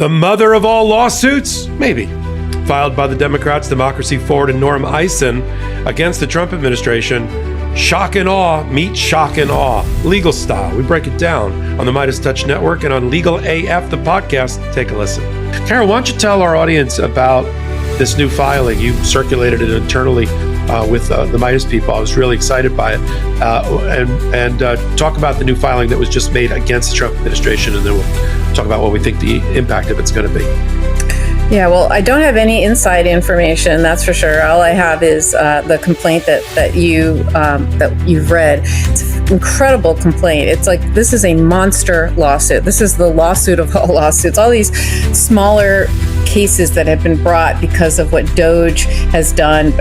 The mother of all lawsuits? Maybe. Filed by the Democrats, Democracy Forward, and Norm Eisen against the Trump administration. Shock and awe meet shock and awe. Legal style. We break it down on the Midas Touch Network and on Legal AF, the podcast. Take a listen. Carol, why don't you tell our audience about this new filing? You circulated it internally with the Midas people. I was really excited by it. And talk about the new filing that was just made against the Trump administration, and then we'll talk about what we think the impact of it's going to be. Yeah, well, I don't have any inside information, that's for sure. All I have is the complaint that you've read. It's an incredible complaint. It's like, this is a monster lawsuit. This is the lawsuit of all lawsuits. All these smaller cases that have been brought because of what DOJ has done,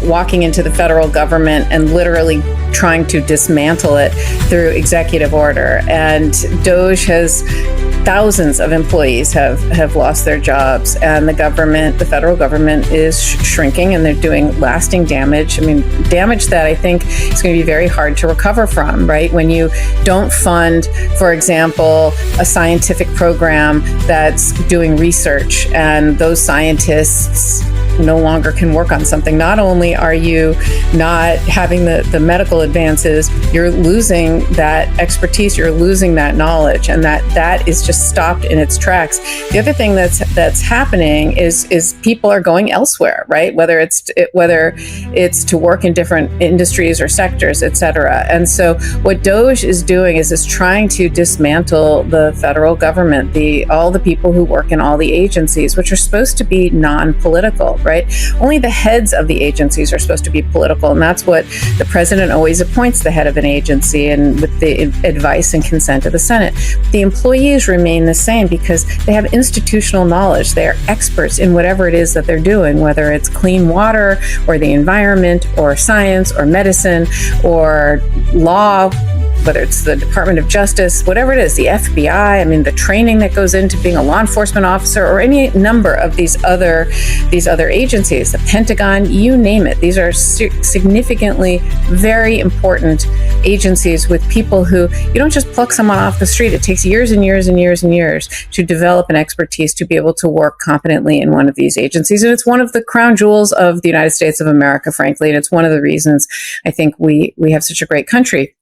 walking into the federal government and literally trying to dismantle it through executive order. And DOJ has thousands of employees have lost their jobs, and the federal government is shrinking, and they're doing lasting damage. I mean, damage that I think is going to be very hard to recover from, right? When you don't fund, for example, a scientific program that's doing research, and those scientists no longer can work on something. Not only are you not having the medical advances, you're losing that expertise, you're losing that knowledge, and that is just stopped in its tracks. The other thing that's happening is people are going elsewhere, right? Whether it's to work in different industries or sectors, et cetera. And so what DOJ is doing is trying to dismantle the federal government, all the people who work in all the agencies, which are supposed to be non-political, right? Only the heads of the agencies are supposed to be political, and that's what the president always appoints, the head of an agency, and with the advice and consent of the Senate. The employees remain the same because they have institutional knowledge. They are experts in whatever it is that they're doing, whether it's clean water or the environment or science or medicine or law, whether it's the Department of Justice, whatever it is, the FBI, I mean, the training that goes into being a law enforcement officer, or any number of these other agencies, the Pentagon, you name it. These are significantly very important agencies with people who, you don't just pluck someone off the street. It takes years and years and years and years to develop an expertise to be able to work competently in one of these agencies. And it's one of the crown jewels of the United States of America, frankly. And it's one of the reasons I think we have such a great country.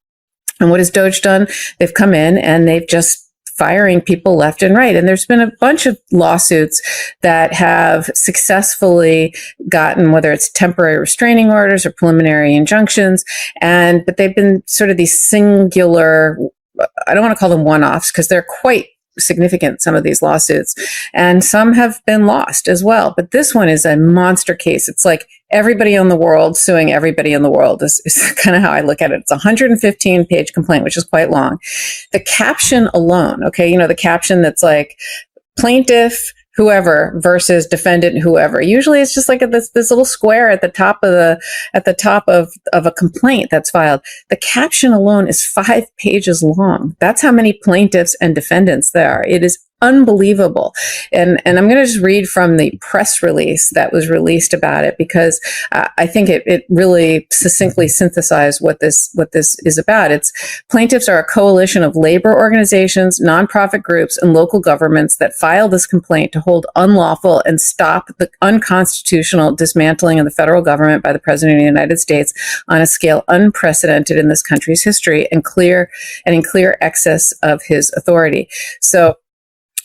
And what has DOJ done? They've come in and they've just firing people left and right. And there's been a bunch of lawsuits that have successfully gotten, whether it's temporary restraining orders or preliminary injunctions, but they've been sort of these singular, I don't want to call them one-offs because they're quite significant, some of these lawsuits, and some have been lost as well. But this one is a monster case. It's like everybody in the world suing everybody in the world is kind of how I look at it. It's a 115-page complaint, which is quite long. The caption alone, okay, the caption that's like plaintiff whoever versus defendant whoever. Usually it's just like this little square at the top of a complaint that's filed. The caption alone is 5 pages long. That's how many plaintiffs and defendants there are. It is unbelievable. And I'm going to just read from the press release that was released about it, because I think it really succinctly synthesized what this is about. It's plaintiffs are a coalition of labor organizations, nonprofit groups, and local governments that filed this complaint to hold unlawful and stop the unconstitutional dismantling of the federal government by the President of the United States on a scale unprecedented in this country's history and in clear excess of his authority. So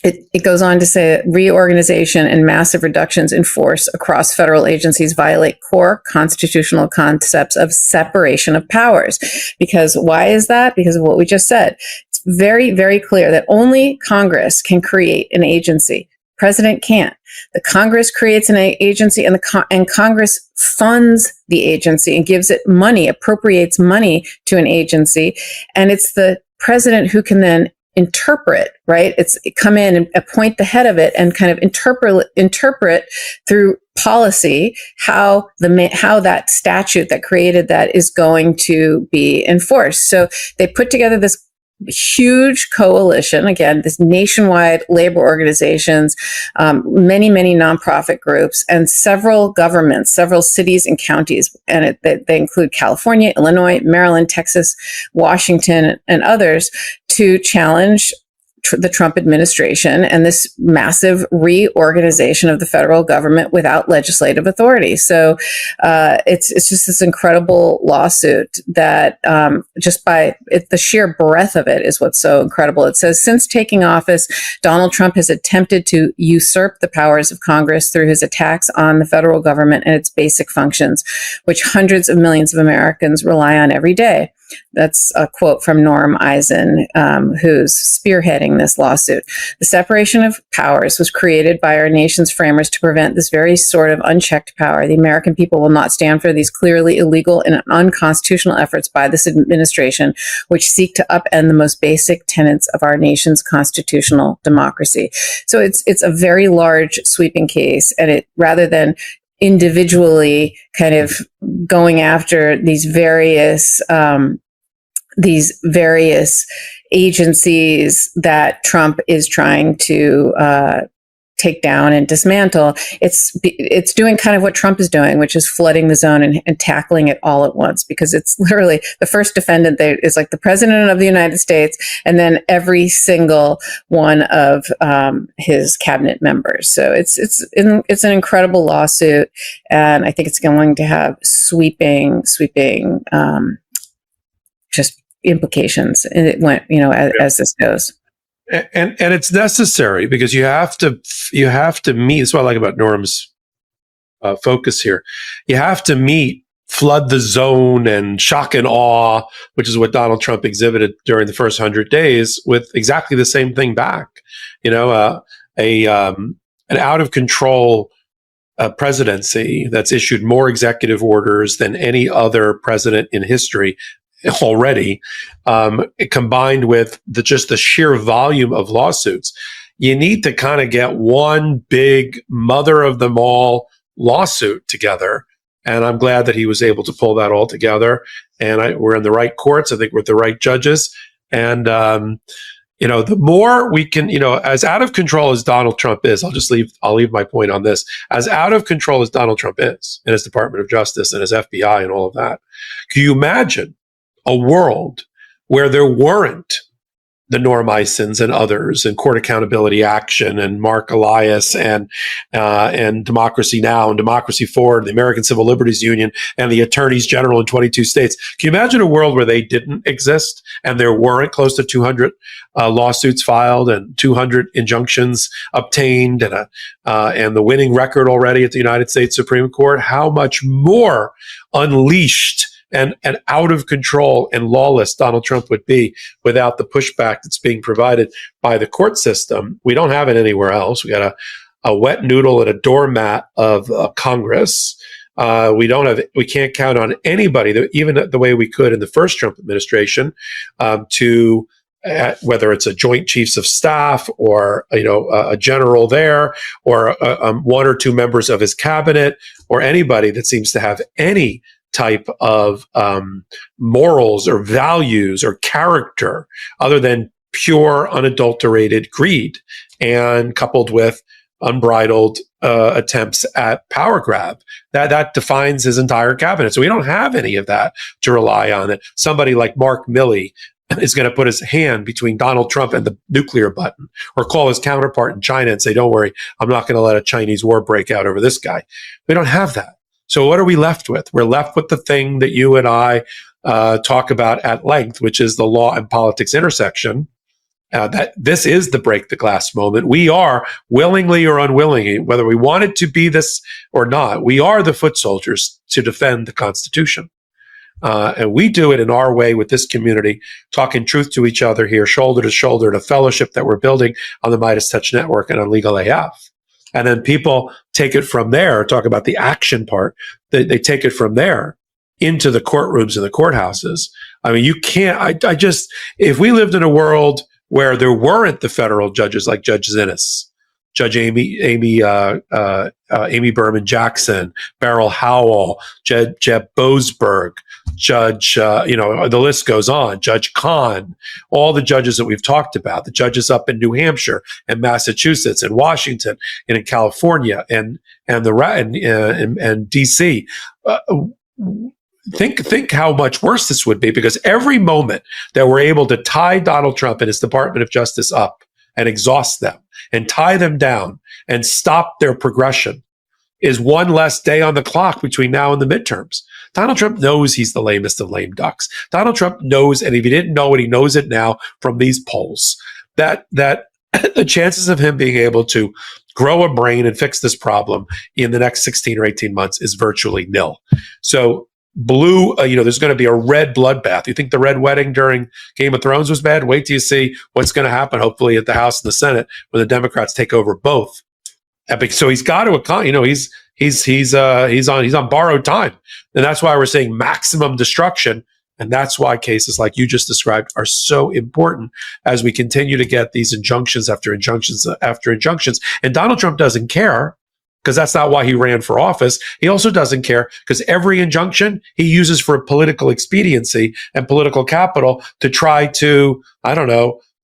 it goes on to say that reorganization and massive reductions in force across federal agencies violate core constitutional concepts of separation of powers. Because why is that? Because of what we just said. It's very, very clear that only Congress can create an agency. President can't. The Congress creates an agency, and Congress funds the agency and gives it money, appropriates money to an agency, and it's the president who can then interpret, right? Come in and appoint the head of it and kind of interpret through policy how that statute that created that is going to be enforced. So they put together this huge coalition, again, this nationwide labor organizations, many nonprofit groups, and several governments, several cities and counties, and they include California, Illinois, Maryland, Texas, Washington, and others, to challenge the Trump administration and this massive reorganization of the federal government without legislative authority. So it's just this incredible lawsuit that the sheer breadth of it is what's so incredible. It says, since taking office, Donald Trump has attempted to usurp the powers of Congress through his attacks on the federal government and its basic functions, which hundreds of millions of Americans rely on every day. That's a quote from Norm Eisen, who's spearheading this lawsuit. The separation of powers was created by our nation's framers to prevent this very sort of unchecked power. The American people will not stand for these clearly illegal and unconstitutional efforts by this administration, which seek to upend the most basic tenets of our nation's constitutional democracy. So it's a very large, sweeping case, and it, rather than individually kind of going after these various agencies that Trump is trying to take down and dismantle, it's doing kind of what Trump is doing, which is flooding the zone and tackling it all at once, because it's literally the first defendant there is like the president of the United States and then every single one of his cabinet members. So it's an incredible lawsuit, and I think it's going to have sweeping just implications. And it went, as this goes. And it's necessary, because you have to meet. That's what I like about Norm's focus here. You have to flood the zone and shock and awe, which is what Donald Trump exhibited during the first 100 days, with exactly the same thing back. An out of control presidency that's issued more executive orders than any other president in history already, combined with just the sheer volume of lawsuits. You need to kind of get one big mother of them all lawsuit together. And I'm glad that he was able to pull that all together. And we're in the right courts. I think we're the right judges. And, the more we can, as out of control as Donald Trump is, I'll leave my point on this. As out of control as Donald Trump is, and his Department of Justice and his FBI and all of that, can you imagine a world where there weren't the Norm Eisens and others, and Court Accountability Action, and Mark Elias, and Democracy Now! And Democracy Forward, the American Civil Liberties Union, and the attorneys general in 22 states? Can you imagine a world where they didn't exist and there weren't close to 200 lawsuits filed and 200 injunctions obtained, and the winning record already at the United States Supreme Court? How much more unleashed and out of control and lawless Donald Trump would be without the pushback that's being provided by the court system. We don't have it anywhere else. We got a wet noodle and a doormat of Congress. We can't count on anybody, even the way we could in the first Trump administration, to whether it's a joint chiefs of staff or a general there, or one or two members of his cabinet, or anybody that seems to have any type of morals or values or character other than pure, unadulterated greed, and coupled with unbridled attempts at power grab. That defines his entire cabinet. So we don't have any of that to rely on. It. Somebody like Mark Milley is going to put his hand between Donald Trump and the nuclear button, or call his counterpart in China and say, "Don't worry, I'm not going to let a Chinese war break out over this guy." We don't have that. So what are we left with? We're left with the thing that you and I talk about at length, which is the law and politics intersection. That this is the break the glass moment. We are, willingly or unwillingly, whether we want it to be this or not, we are the foot soldiers to defend the Constitution. And we do it in our way with this community, talking truth to each other here, shoulder to shoulder, in a fellowship that we're building on the Midas Touch Network and on Legal AF. And then people take it from there, talk about the action part. They take it from there into the courtrooms and the courthouses. I mean, you can't, if we lived in a world where there weren't the federal judges like Judge Zinnes, Judge Amy Berman Jackson, Beryl Howell, Jeb Boasberg, Judge, the list goes on, Judge Kahn, all the judges that we've talked about, the judges up in New Hampshire and Massachusetts and Washington and in California and DC. Think how much worse this would be, because every moment that we're able to tie Donald Trump and his Department of Justice up and exhaust them and tie them down and stop their progression is one less day on the clock between now and the midterms. Donald Trump knows he's the lamest of lame ducks. Donald Trump knows, and if he didn't know it, he knows it now from these polls, that the chances of him being able to grow a brain and fix this problem in the next 16 or 18 months is virtually nil. So blue, there's going to be a red bloodbath. You think the red wedding during Game of Thrones was bad? Wait till you see what's going to happen, hopefully, at the House and the Senate when the Democrats take over both. So he's got to, he's on borrowed time, and that's why we're seeing maximum destruction. And that's why cases like you just described are so important as we continue to get these injunctions after injunctions after injunctions. And Donald Trump doesn't care, because that's not why he ran for office. He also doesn't care because every injunction he uses for political expediency and political capital to try to,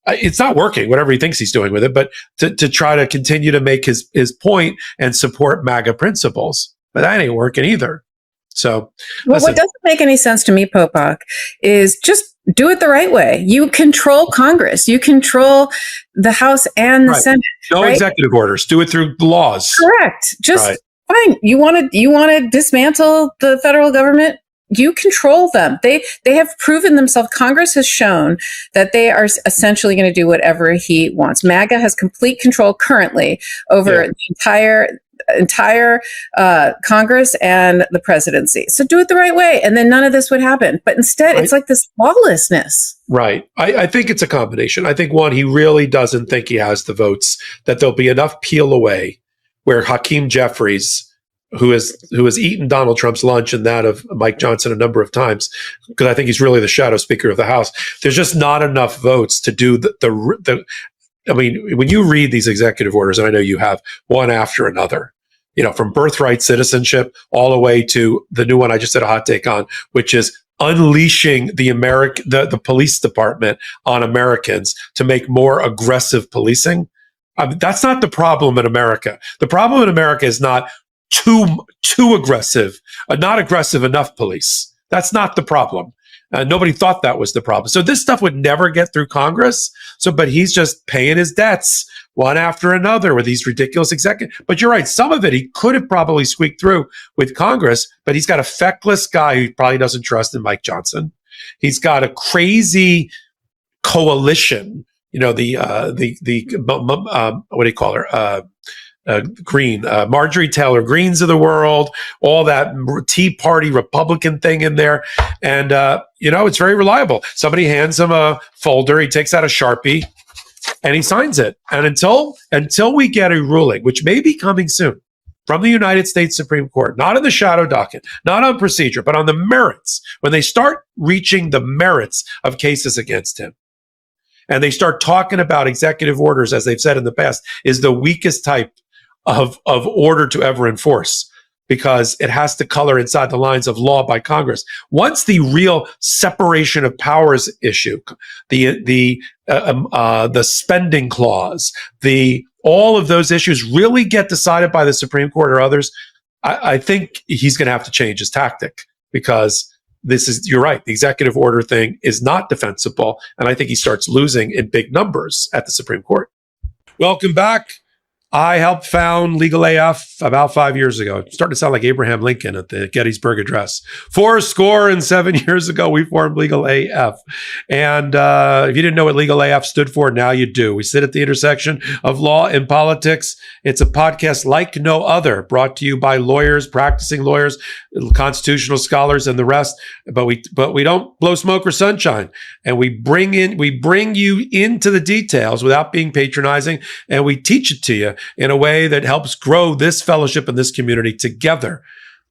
it's not working, whatever he thinks he's doing with it, but to try to continue to make his point and support MAGA principles. But that ain't working either. So, well, what doesn't make any sense to me, Popak, is just do it the right way. You control Congress. You control the House and the Senate. No executive orders. Do it through laws. Correct. Just fine. You want to dismantle the federal government? You control them. They have proven themselves. Congress has shown that they are essentially going to do whatever he wants. MAGA has complete control currently over the entire Congress and the presidency. So do it the right way, and then none of this would happen. But instead, it's like this lawlessness. Right. I think it's a combination. I think, one, he really doesn't think he has the votes, that there'll be enough peel away where Hakeem Jeffries, who has eaten Donald Trump's lunch and that of Mike Johnson a number of times, because I think he's really the shadow speaker of the House. There's just not enough votes to do the I mean, when you read these executive orders, and I know you have, one after another, from birthright citizenship all the way to the new one I just did a hot take on, which is unleashing the police department on Americans to make more aggressive policing. I mean, that's not the problem in America. The problem in America is not too aggressive, not aggressive enough police. That's not the problem. Nobody thought that was the problem. So this stuff would never get through Congress. But he's just paying his debts one after another with these ridiculous executive. But you're right. Some of it he could have probably squeaked through with Congress, but he's got a feckless guy who probably doesn't trust in Mike Johnson. He's got a crazy coalition. What do you call her? Green, Marjorie Taylor Greens of the world, all that Tea Party Republican thing in there. And, it's very reliable. Somebody hands him a folder, he takes out a Sharpie and he signs it. And until we get a ruling, which may be coming soon from the United States Supreme Court, not in the shadow docket, not on procedure, but on the merits, when they start reaching the merits of cases against him, and they start talking about executive orders, as they've said in the past, is the weakest type of order to ever enforce, because it has to color inside the lines of law by Congress. Once the real separation of powers issue, the spending clause, all of those issues really get decided by the Supreme Court or others, I think he's going to have to change his tactic, because you're right, the executive order thing is not defensible, and I think he starts losing in big numbers at the Supreme Court. Welcome back. I helped found Legal AF about 5 years ago. It's starting to sound like Abraham Lincoln at the Gettysburg Address. 7 years ago, we formed Legal AF. And if you didn't know what Legal AF stood for, now you do. We sit at the intersection of law and politics. It's a podcast like no other, brought to you by lawyers, practicing lawyers, constitutional scholars, and the rest. But we don't blow smoke or sunshine. And we bring you into the details without being patronizing, and we teach it to you in a way that helps grow this fellowship and this community together.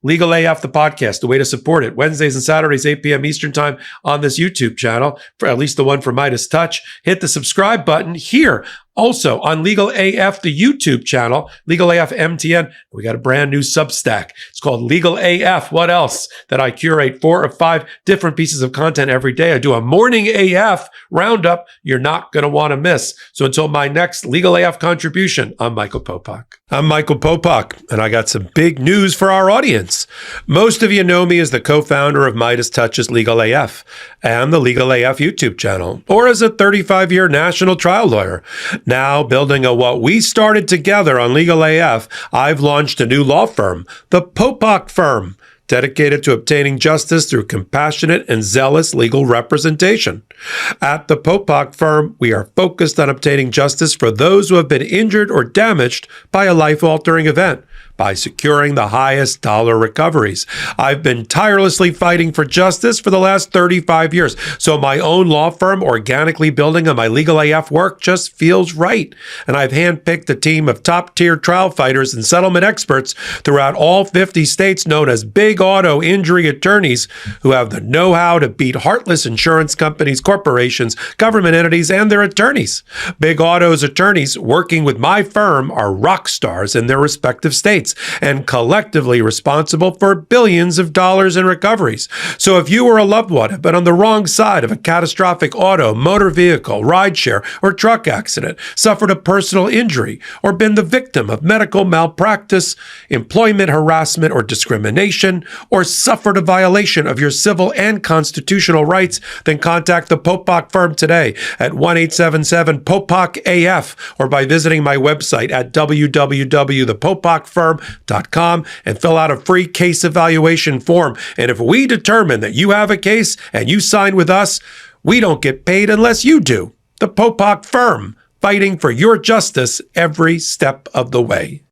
Legal AF, the podcast, the way to support it. Wednesdays and Saturdays, 8 p.m. Eastern time on this YouTube channel, for at least the one for Midas Touch. Hit the subscribe button here. Also on Legal AF, the YouTube channel, Legal AF MTN, we got a brand new Substack. It's called Legal AF. What else? That I curate 4 or 5 different pieces of content every day. I do a morning AF roundup you're not going to want to miss. So until my next Legal AF contribution, I'm Michael Popak. I'm Michael Popak, and I got some big news for our audience. Most of you know me as the co-founder of Midas Touch's Legal AF and the Legal AF YouTube channel, or as a 35-year national trial lawyer. Now, building on what we started together on Legal AF, I've launched a new law firm, the Popak Firm, dedicated to obtaining justice through compassionate and zealous legal representation. At the Popak Firm, we are focused on obtaining justice for those who have been injured or damaged by a life-altering event by securing the highest dollar recoveries. I've been tirelessly fighting for justice for the last 35 years, so my own law firm organically building on my Legal AF work just feels right. And I've handpicked a team of top-tier trial fighters and settlement experts throughout all 50 states known as big auto injury attorneys who have the know-how to beat heartless insurance companies, corporations, government entities, and their attorneys. Big Auto's attorneys working with my firm are rock stars in their respective states and collectively responsible for billions of dollars in recoveries. So if you or a loved one have been on the wrong side of a catastrophic auto, motor vehicle, rideshare, or truck accident, suffered a personal injury, or been the victim of medical malpractice, employment harassment or discrimination, or suffered a violation of your civil and constitutional rights, then contact the Popak Firm today at 1-877-POPAK-AF or by visiting my website at www.thepopakfirm.com and fill out a free case evaluation form. And if we determine that you have a case and you sign with us, we don't get paid unless you do. The Popak Firm, fighting for your justice every step of the way.